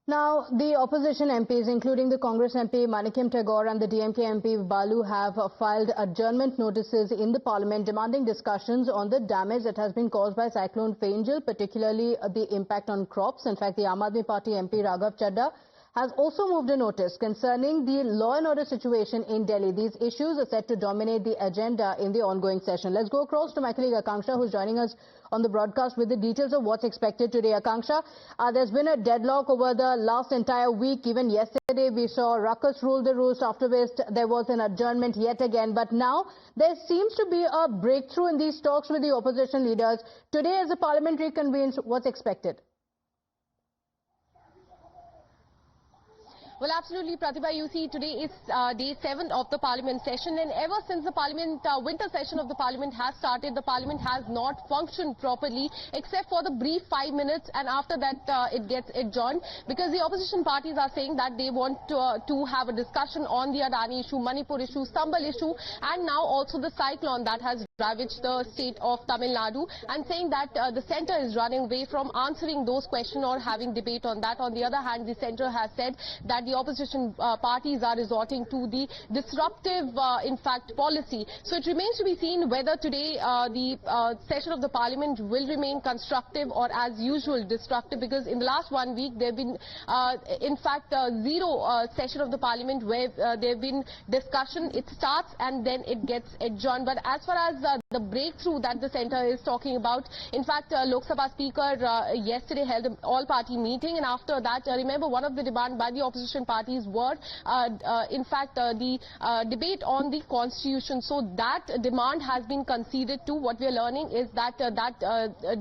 Now, the opposition MPs, including the Congress MP Manickam Tagore and the DMK MP Balu, have filed adjournment notices in the Parliament demanding discussions on the damage that has been caused by Cyclone Fangel, particularly the impact on crops. In fact, the Aam Aadmi Party MP Raghav Chadha has also moved a notice concerning the law and order situation in Delhi. These issues are set to dominate the agenda in the ongoing session. Let's go across to my colleague Akanksha, who's joining us on the broadcast with the details of what's expected today. Akanksha, there's been a deadlock over the last entire week. Even yesterday we saw ruckus rule the roost, after which there was an adjournment yet again. But now there seems to be a breakthrough in these talks with the opposition leaders. Today, as the parliament reconvenes, what's expected? Well, absolutely, Pratibha. You see, today is day 7 of the Parliament session, and ever since the Parliament winter session of the Parliament has started, the Parliament has not functioned properly, except for the brief 5 minutes, and after that it gets adjourned, because the opposition parties are saying that they want to have a discussion on the Adani issue, Manipur issue, Sambal issue, and now also the cyclone that has ravaged the state of Tamil Nadu, and saying that the centre is running away from answering those questions or having debate on that. On the other hand, the centre has said that the opposition parties are resorting to the disruptive, in fact, policy. So it remains to be seen whether today the session of the parliament will remain constructive or as usual destructive, because in the last 1 week there have been, in fact, zero session of the parliament where there have been discussion. It starts and then it gets adjourned. But as far as the breakthrough that the centre is talking about, in fact, Lok Sabha Speaker yesterday held an all-party meeting, and after that, remember, one of the demands by the opposition parties were, in fact, the debate on the constitution. So that demand has been conceded to. What we are learning is that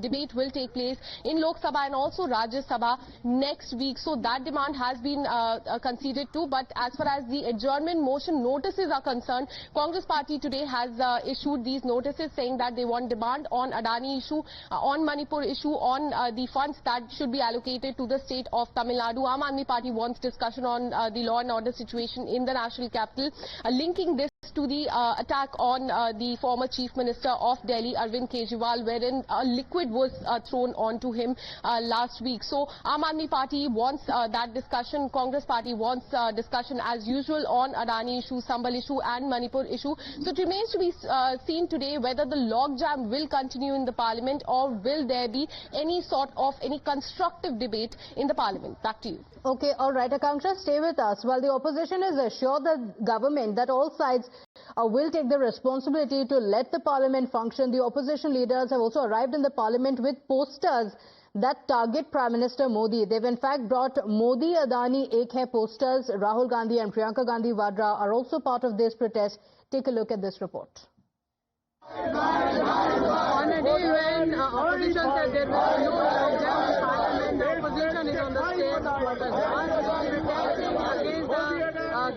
debate will take place in Lok Sabha and also Rajya Sabha next week. So that demand has been conceded to. But as far as the adjournment motion notices are concerned, Congress party today has issued these notices saying that they want demand on Adani issue, on Manipur issue, on the funds that should be allocated to the state of Tamil Nadu. Aam Aadmi Party wants discussion on the law and order situation in the national capital, linking this to the attack on the former Chief Minister of Delhi, Arvind Kejriwal, wherein a liquid was thrown onto him last week. So Aam Aadmi Party wants that discussion. Congress Party wants discussion as usual on Adani issue, Sambal issue and Manipur issue. So it remains to be seen today whether the logjam will continue in the Parliament or will there be any sort of constructive debate in the Parliament. Back to you. Okay, all right, Akanksha, stay with us. While the opposition is assured the government that all sides will take the responsibility to let the parliament function, the opposition leaders have also arrived in the parliament with posters that target Prime Minister Modi. They've in fact brought Modi Adani Ek Hai posters. Rahul Gandhi and Priyanka Gandhi Vadra are also part of this protest. Take a look at this report. On a day when opposition said there will be no lockdown in Parliament, the opposition is on the stage protesting against the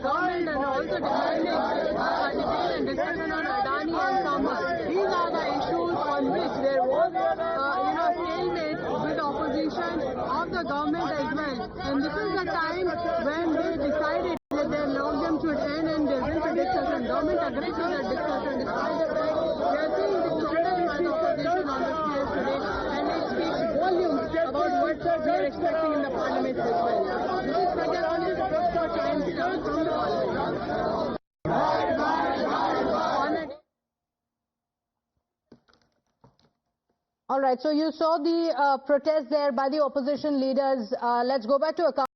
government and also demanding debate and discussion on Adani and Sambal. These are the issues on which there was, stalemate with opposition of the government as well. And this is the time when they decided that their lockdown should end and there will be discussion. Government agreed to that discussion despite the fact we are seeing the total opposition on the stage today, and it speaks volumes about what we are expecting in the parliament as well. This is Pragya Gandhi, the first Times from the parliament. All right, so you saw the protest there by the opposition leaders. Let's go back to